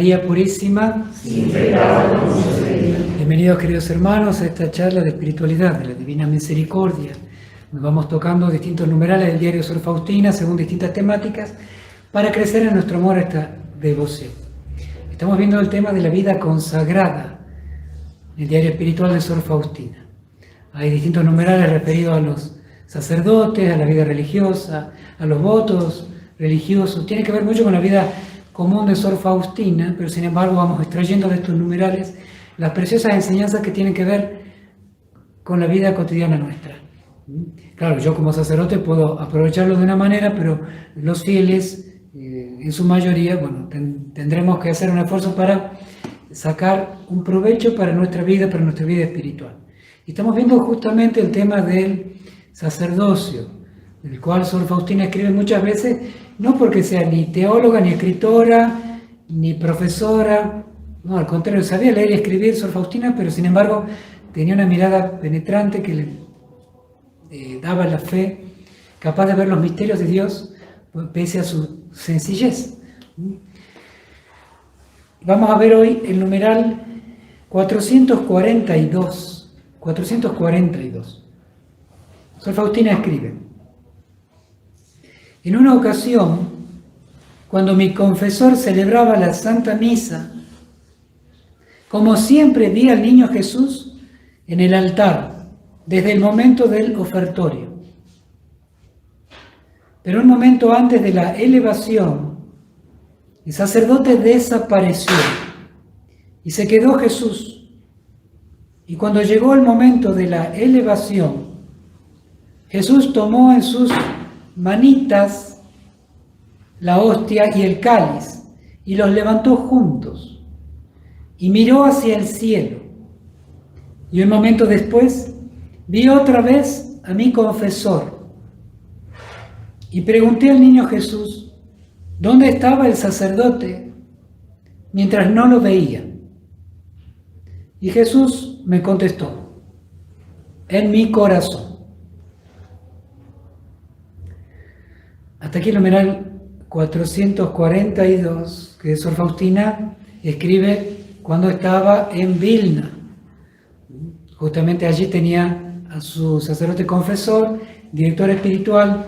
María Purísima, sin pecado concebida. Bienvenidos, queridos hermanos, a esta charla de espiritualidad de la Divina Misericordia. Nos vamos tocando distintos numerales del diario Sor Faustina según distintas temáticas para crecer en nuestro amor a esta devoción. Estamos viendo el tema de la vida consagrada en el diario espiritual de Sor Faustina. Hay distintos numerales referidos a los sacerdotes, a la vida religiosa, a los votos religiosos. Tiene que ver mucho con la vida común de Sor Faustina, pero sin embargo vamos extrayendo de estos numerales las preciosas enseñanzas que tienen que ver con la vida cotidiana nuestra. Claro, yo como sacerdote puedo aprovecharlo de una manera, pero los fieles, en su mayoría, bueno, tendremos que hacer un esfuerzo para sacar un provecho para nuestra vida espiritual. Y estamos viendo justamente el tema del sacerdocio, del cual Sor Faustina escribe muchas veces, no porque sea ni teóloga, ni escritora, ni profesora, no, al contrario, sabía leer y escribir Sor Faustina, pero sin embargo tenía una mirada penetrante que le daba la fe, capaz de ver los misterios de Dios, pese a su sencillez. Vamos a ver hoy el numeral 442. 442. Sor Faustina escribe: en una ocasión, cuando mi confesor celebraba la Santa Misa, como siempre vi al niño Jesús en el altar, desde el momento del ofertorio. Pero un momento antes de la elevación, el sacerdote desapareció y se quedó Jesús. Y cuando llegó el momento de la elevación, Jesús tomó en sus manitas la hostia y el cáliz y los levantó juntos y miró hacia el cielo. Y un momento después vi otra vez a mi confesor y pregunté al niño Jesús dónde estaba el sacerdote mientras no lo veía. Y Jesús me contestó: en mi corazón. Hasta aquí el numeral 442 que Sor Faustina escribe cuando estaba en Vilna. Justamente allí tenía a su sacerdote confesor, director espiritual,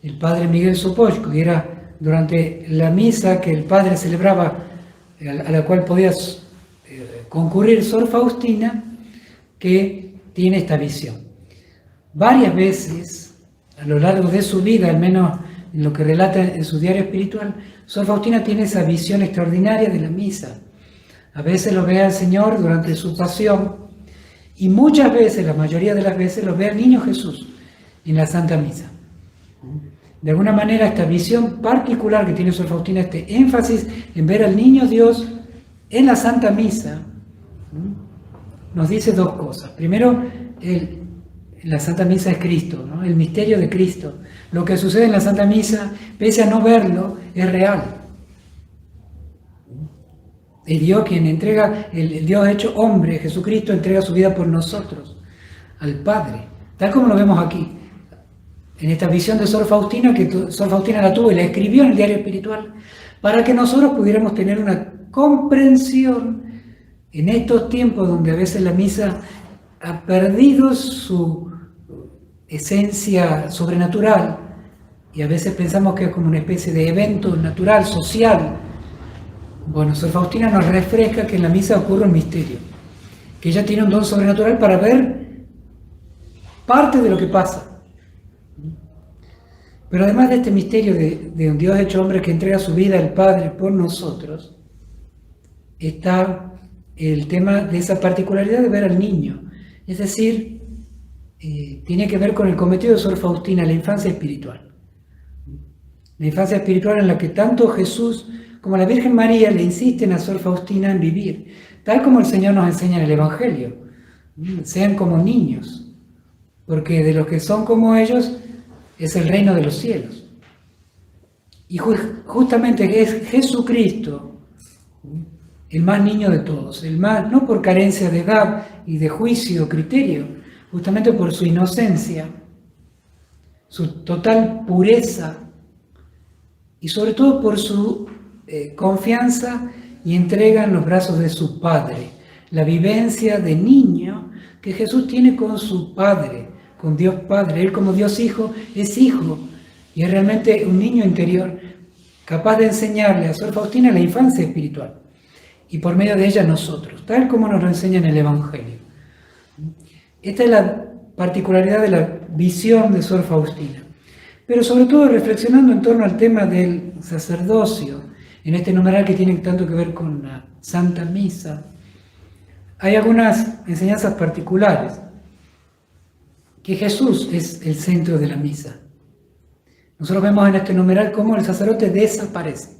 el padre Miguel Sopochko, y era durante la misa que el padre celebraba, a la cual podía concurrir Sor Faustina, que tiene esta visión. Varias veces, a lo largo de su vida, al menos en lo que relata en su diario espiritual, Sor Faustina tiene esa visión extraordinaria de la misa. A veces lo ve al Señor durante su pasión, y muchas veces, la mayoría de las veces, lo ve al niño Jesús en la Santa Misa. De alguna manera, esta visión particular que tiene Sor Faustina, este énfasis en ver al niño Dios en la Santa Misa, nos dice dos cosas. Primero, la Santa Misa es Cristo, ¿no? El misterio de Cristo. Lo que sucede en la Santa Misa, pese a no verlo, es real. Es Dios quien entrega, el Dios hecho hombre, Jesucristo, entrega su vida por nosotros, al Padre, tal como lo vemos aquí, en esta visión de Sor Faustina, que Sor Faustina la tuvo y la escribió en el diario espiritual, para que nosotros pudiéramos tener una comprensión en estos tiempos donde a veces la misa ha perdido su esencia sobrenatural, y a veces pensamos que es como una especie de evento natural, social. Bueno, Sor Faustina nos refresca que en la misa ocurre un misterio, que ella tiene un don sobrenatural para ver parte de lo que pasa. Pero además de este misterio de un Dios hecho hombre que entrega su vida al Padre por nosotros, está el tema de esa particularidad de ver al niño. Es decir, tiene que ver con el cometido de Sor Faustina, la infancia espiritual. La infancia espiritual en la que tanto Jesús como la Virgen María le insisten a Sor Faustina en vivir, tal como el Señor nos enseña en el Evangelio. Sean como niños, porque de los que son como ellos es el reino de los cielos. Y justamente es Jesucristo el más niño de todos, el más, no por carencia de edad y de juicio o criterio, justamente por su inocencia, su total pureza y sobre todo por su confianza y entrega en los brazos de su Padre. La vivencia de niño que Jesús tiene con su Padre, con Dios Padre. Él como Dios Hijo es hijo y es realmente un niño interior capaz de enseñarle a Sor Faustina la infancia espiritual y por medio de ella nosotros, tal como nos lo enseña en el Evangelio. Esta es la particularidad de la visión de Sor Faustina. Pero sobre todo reflexionando en torno al tema del sacerdocio, en este numeral que tiene tanto que ver con la Santa Misa, hay algunas enseñanzas particulares, que Jesús es el centro de la misa. Nosotros vemos en este numeral cómo el sacerdote desaparece.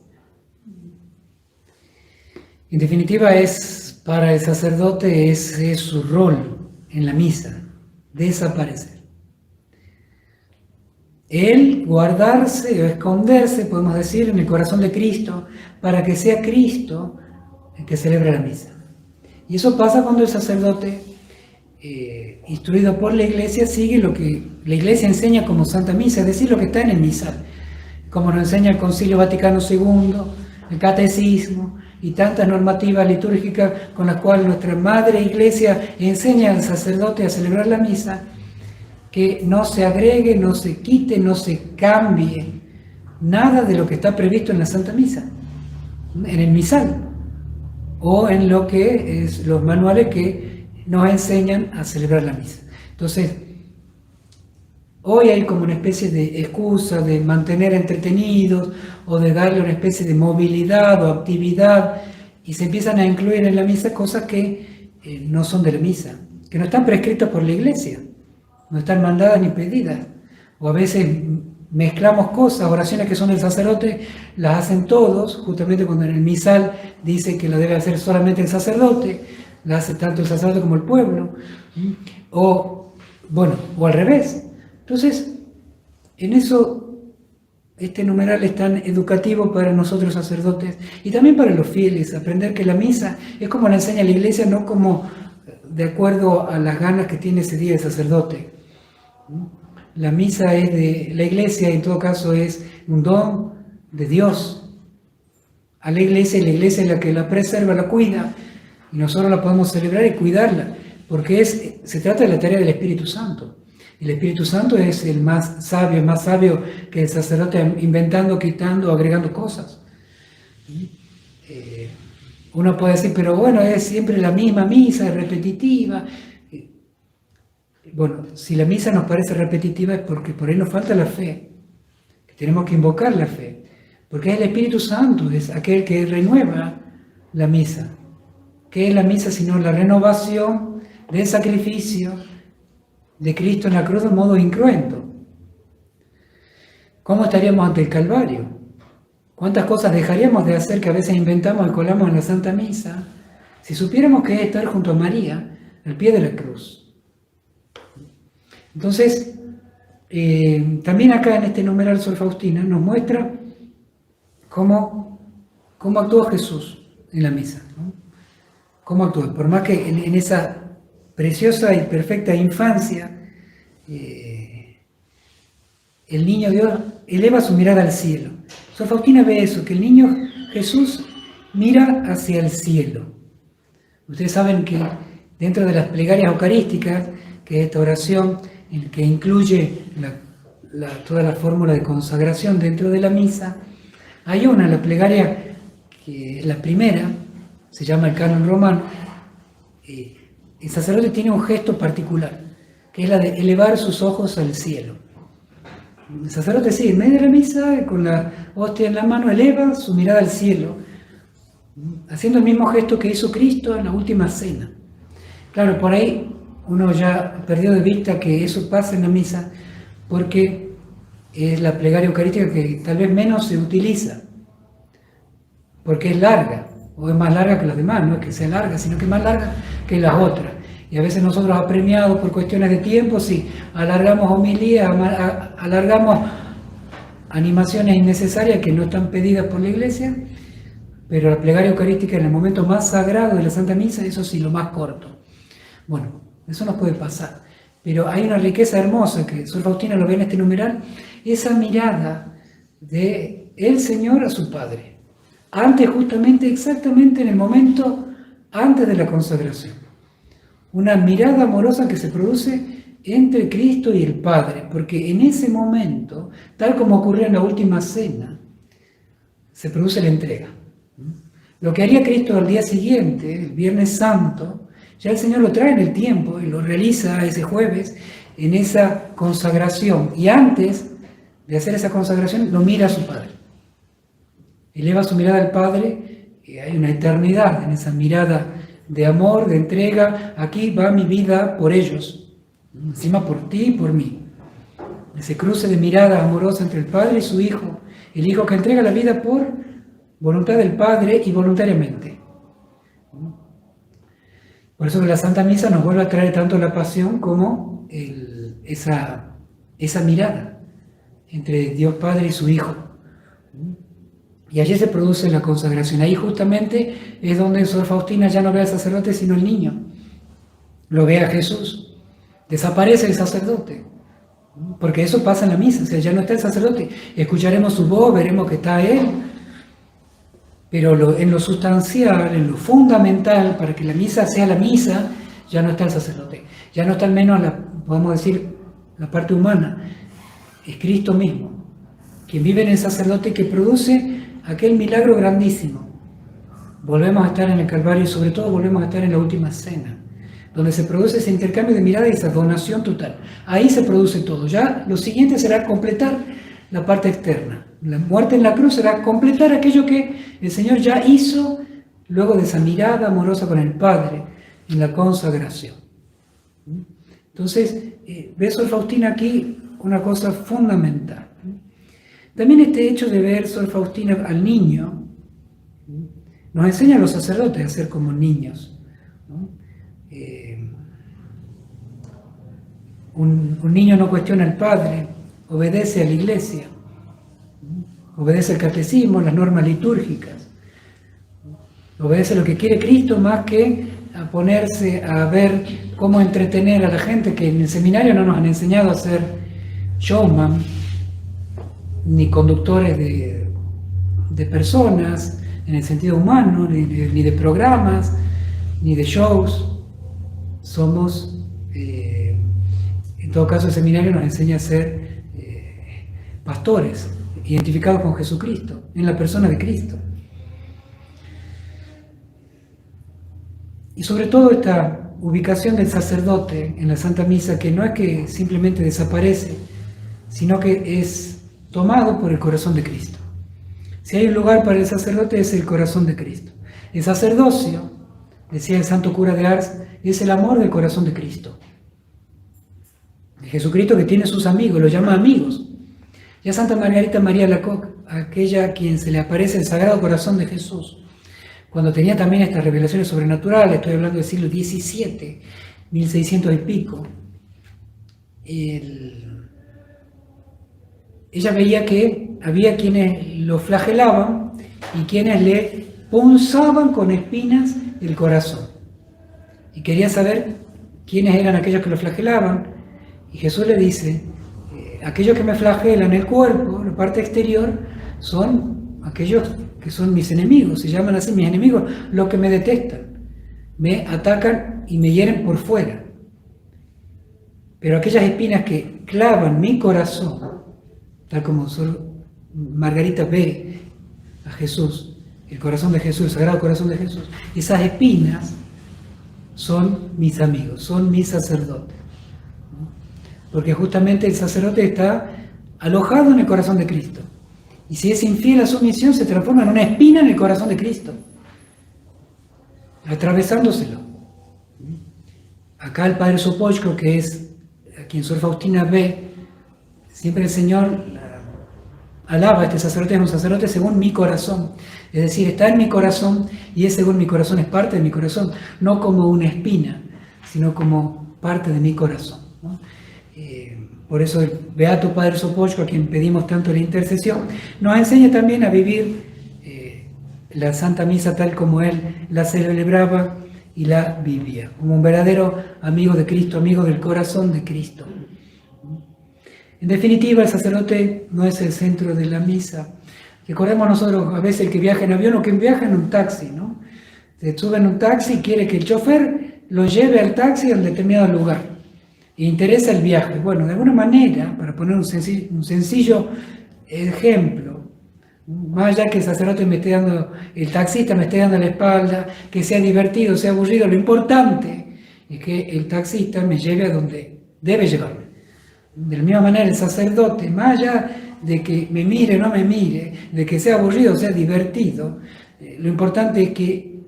En definitiva, para el sacerdote ese es su rol en la misa, desaparecer. Él guardarse o esconderse, podemos decir, en el corazón de Cristo, para que sea Cristo el que celebra la misa. Y eso pasa cuando el sacerdote, instruido por la Iglesia, sigue lo que la Iglesia enseña como Santa Misa, es decir, lo que está en el misal, como nos enseña el Concilio Vaticano II, el Catecismo y tantas normativas litúrgicas con las cuales nuestra Madre Iglesia enseña al sacerdote a celebrar la misa, que no se agregue, no se quite, no se cambie nada de lo que está previsto en la Santa Misa, en el misal, o en lo que es los manuales que nos enseñan a celebrar la misa. Entonces, hoy hay como una especie de excusa de mantener entretenidos o de darle una especie de movilidad o actividad y se empiezan a incluir en la misa cosas que no son de la misa, que no están prescritas por la Iglesia, no están mandadas ni pedidas, o a veces mezclamos cosas, oraciones que son del sacerdote, las hacen todos, justamente cuando en el misal dice que lo debe hacer solamente el sacerdote, la hace tanto el sacerdote como el pueblo, o al revés. Entonces, en eso, este numeral es tan educativo para nosotros sacerdotes y también para los fieles, aprender que la misa es como la enseña la Iglesia, no como de acuerdo a las ganas que tiene ese día el sacerdote. La misa es de la Iglesia, en todo caso es un don de Dios a la Iglesia, y la Iglesia es la que la preserva, la cuida, y nosotros la podemos celebrar y cuidarla, porque se trata de la tarea del Espíritu Santo. El Espíritu Santo es el más sabio que el sacerdote inventando, quitando, agregando cosas. Uno puede decir, pero bueno, es siempre la misma misa, es repetitiva. Bueno, si la misa nos parece repetitiva es porque por ahí nos falta la fe, que tenemos que invocar la fe, porque es el Espíritu Santo, es aquel que renueva la misa. ¿Qué es la misa sino la renovación del sacrificio de Cristo en la cruz de un modo incruento? ¿Cómo estaríamos ante el Calvario? ¿Cuántas cosas dejaríamos de hacer que a veces inventamos y colamos en la Santa Misa si supiéramos que es estar junto a María al pie de la cruz? Entonces, también acá en este numeral Sor Faustina nos muestra cómo actuó Jesús en la misa, ¿no? Cómo actuó. Por más que en esa preciosa y perfecta infancia, el niño Dios eleva su mirada al cielo. Sor Faustina ve eso, que el niño Jesús mira hacia el cielo. Ustedes saben que dentro de las plegarias eucarísticas, que es esta oración que incluye toda la fórmula de consagración dentro de la misa, hay la plegaria que es la primera, se llama el canon romano. El sacerdote tiene un gesto particular, que es la de elevar sus ojos al cielo. El sacerdote sí, en medio de la misa, con la hostia en la mano, eleva su mirada al cielo, haciendo el mismo gesto que hizo Cristo en la última cena. Claro, por ahí uno ya perdió de vista que eso pasa en la misa, porque es la plegaria eucarística que tal vez menos se utiliza, porque es larga, o es más larga que las demás, no es que sea larga, sino que es más larga que las otras. Y a veces nosotros apremiados por cuestiones de tiempo, sí, alargamos homilías, alargamos animaciones innecesarias que no están pedidas por la Iglesia, pero la plegaria eucarística en el momento más sagrado de la Santa Misa, eso sí, lo más corto. Bueno, eso nos puede pasar, pero hay una riqueza hermosa que Sor Faustina lo ve en este numeral, esa mirada de el Señor a su Padre, antes justamente, exactamente en el momento antes de la consagración. Una mirada amorosa que se produce entre Cristo y el Padre, porque en ese momento, tal como ocurrió en la última cena, se produce la entrega. Lo que haría Cristo al día siguiente, el Viernes Santo, ya el Señor lo trae en el tiempo y lo realiza ese jueves en esa consagración. Y antes de hacer esa consagración, lo mira a su Padre. Eleva su mirada al Padre y hay una eternidad en esa mirada de amor, de entrega. Aquí va mi vida por ellos, encima por ti y por mí. Ese cruce de mirada amorosa entre el Padre y su Hijo, el Hijo que entrega la vida por voluntad del Padre y voluntariamente. Por eso que la Santa Misa nos vuelve a traer tanto la pasión como esa mirada entre Dios Padre y su Hijo. Y allí se produce la consagración. Ahí justamente es donde Sor Faustina ya no ve al sacerdote sino el niño. Lo ve a Jesús. Desaparece el sacerdote. Porque eso pasa en la misa. O sea, ya no está el sacerdote. Escucharemos su voz, veremos que está él. Pero en lo sustancial, en lo fundamental, para que la misa sea la misa, ya no está el sacerdote. Ya no está al menos, podemos decir, la parte humana. Es Cristo mismo, quien vive en el sacerdote y que produce aquel milagro grandísimo. Volvemos a estar en el Calvario y sobre todo volvemos a estar en la última cena, donde se produce ese intercambio de mirada y esa donación total. Ahí se produce todo. Ya lo siguiente será completar la parte externa. La muerte en la cruz será completar aquello que el Señor ya hizo luego de esa mirada amorosa con el Padre en la consagración. Entonces, ve Sor Faustina aquí una cosa fundamental. También este hecho de ver Sor Faustina al niño nos enseña a los sacerdotes a ser como niños, ¿no? Un niño no cuestiona al padre, obedece a la iglesia, obedece al catecismo, las normas litúrgicas, obedece lo que quiere Cristo más que a ponerse a ver cómo entretener a la gente, que en el seminario no nos han enseñado a ser showman, ni conductores de personas en el sentido humano, ni de programas, ni de shows. Somos, en todo caso el seminario nos enseña a ser pastores, identificados con Jesucristo, en la persona de Cristo. Y sobre todo esta ubicación del sacerdote en la Santa Misa, que no es que simplemente desaparece, sino que es tomado por el corazón de Cristo. Si hay un lugar para el sacerdote, es el corazón de Cristo. El sacerdocio, decía el santo cura de Ars, es el amor del corazón de Cristo. El Jesucristo que tiene sus amigos, los llama amigos. Ya Santa Margarita María Alacoque, aquella a quien se le aparece el Sagrado Corazón de Jesús, cuando tenía también estas revelaciones sobrenaturales, estoy hablando del siglo XVII, 1600 y pico, ella veía que había quienes lo flagelaban y quienes le punzaban con espinas el corazón. Y quería saber quiénes eran aquellos que lo flagelaban. Y Jesús le dice, aquellos que me flagelan el cuerpo, la parte exterior, son aquellos que son mis enemigos, se llaman así mis enemigos, los que me detestan, me atacan y me hieren por fuera. Pero aquellas espinas que clavan mi corazón, tal como Sor Margarita ve a Jesús, el corazón de Jesús, el Sagrado Corazón de Jesús, esas espinas son mis amigos, son mis sacerdotes. Porque justamente el sacerdote está alojado en el corazón de Cristo. Y si es infiel a su misión, se transforma en una espina en el corazón de Cristo, atravesándoselo. Acá el Padre Sopochko, que es a quien Sor Faustina ve, siempre el Señor alaba a este sacerdote, es un sacerdote según mi corazón. Es decir, está en mi corazón y es según mi corazón, es parte de mi corazón, no como una espina, sino como parte de mi corazón, ¿no? Por eso el Beato Padre Sopochko, a quien pedimos tanto la intercesión, nos enseña también a vivir la Santa Misa tal como él la celebraba y la vivía, como un verdadero amigo de Cristo, amigo del corazón de Cristo. En definitiva, el sacerdote no es el centro de la misa, Recordemos nosotros a veces el que viaja en avión o que viaja en un taxi, ¿no? Se sube en un taxi y quiere que el chofer lo lleve al taxi a un determinado lugar. E interesa el viaje. Bueno, de alguna manera, para poner un sencillo ejemplo, más allá que el sacerdote me esté dando, el taxista me esté dando la espalda, que sea divertido, sea aburrido, lo importante es que el taxista me lleve a donde debe llevarme. De la misma manera el sacerdote, más allá de que me mire o no me mire, de que sea aburrido o sea divertido, lo importante es que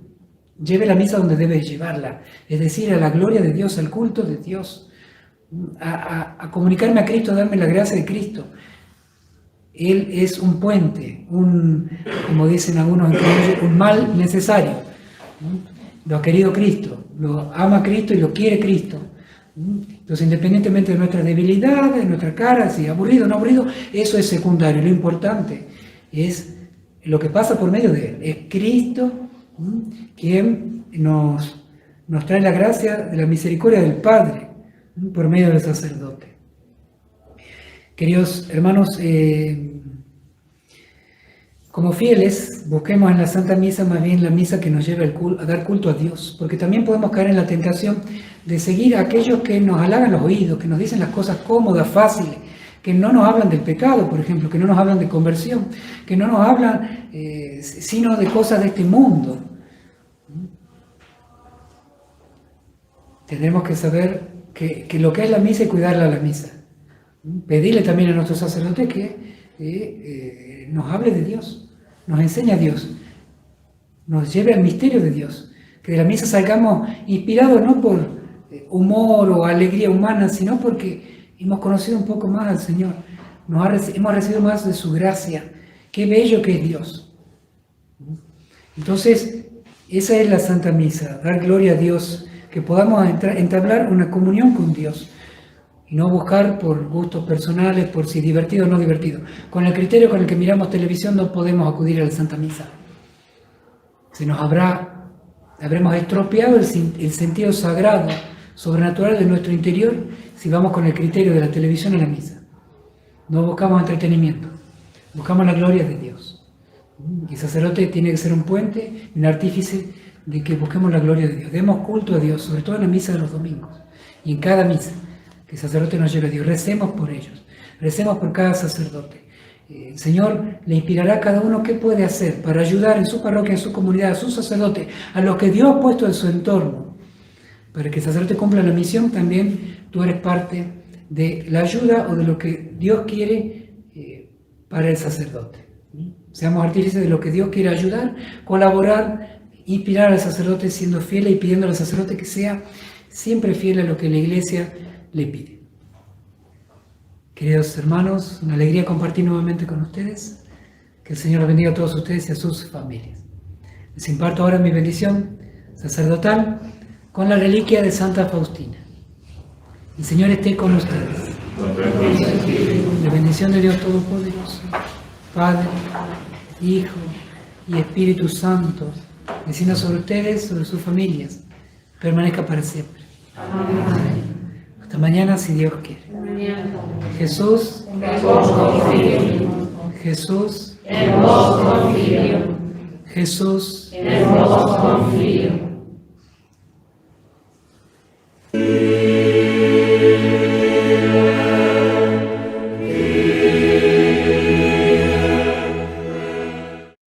lleve la misa donde debe llevarla, es decir, a la gloria de Dios, al culto de Dios, a comunicarme a Cristo, a darme la gracia de Cristo. Él es un puente, como dicen algunos, un mal necesario. Lo ha querido Cristo, lo ama Cristo y lo quiere Cristo. Entonces, independientemente de nuestras debilidades, de nuestra cara, si aburrido o no aburrido, eso es secundario. Lo importante es lo que pasa por medio de Él. Es Cristo quien nos trae la gracia de la misericordia del Padre por medio del sacerdote. Queridos hermanos, como fieles, busquemos en la Santa Misa más bien la misa que nos lleve a dar culto a Dios, porque también podemos caer en la tentación de seguir a aquellos que nos halagan los oídos, que nos dicen las cosas cómodas, fáciles, que no nos hablan del pecado, por ejemplo, que no nos hablan de conversión, que no nos hablan sino de cosas de este mundo. Tendremos que saber que lo que es la misa y cuidarla a la misa. Pedirle también a nuestro sacerdote que nos hable de Dios, nos enseñe a Dios, nos lleve al misterio de Dios, que de la misa salgamos inspirados no por humor o alegría humana, sino porque hemos conocido un poco más al Señor, hemos recibido más de su gracia. Qué bello que es Dios. Entonces, esa es la Santa Misa, dar gloria a Dios, que podamos entablar una comunión con Dios y no buscar por gustos personales, por si divertido o no divertido. Con el criterio con el que miramos televisión no podemos acudir a la Santa Misa. Habremos estropeado el sentido sagrado, sobrenatural de nuestro interior si vamos con el criterio de la televisión a la misa. No buscamos entretenimiento, buscamos la gloria de Dios. Y el sacerdote tiene que ser un puente, un artífice de que busquemos la gloria de Dios. Demos culto a Dios, sobre todo en la misa de los domingos y en cada misa. Que el sacerdote nos lleve a Dios. Recemos por ellos, recemos por cada sacerdote. El Señor le inspirará a cada uno qué puede hacer para ayudar en su parroquia, en su comunidad, a su sacerdote, a los que Dios ha puesto en su entorno. Para que el sacerdote cumpla la misión, también tú eres parte de la ayuda o de lo que Dios quiere para el sacerdote. Seamos artífices de lo que Dios quiere ayudar, colaborar, inspirar al sacerdote siendo fiel y pidiendo al sacerdote que sea siempre fiel a lo que la Iglesia le pide. Queridos hermanos, una alegría compartir nuevamente con ustedes. Que el Señor los bendiga a todos ustedes y a sus familias. Les imparto ahora mi bendición sacerdotal con la reliquia de Santa Faustina. El Señor esté con ustedes. La bendición de Dios Todopoderoso, Padre, Hijo y Espíritu Santo, descienda sobre ustedes, sobre sus familias, permanezca para siempre. Amén. Hasta mañana, si Dios quiere. Jesús, Jesús, Jesús,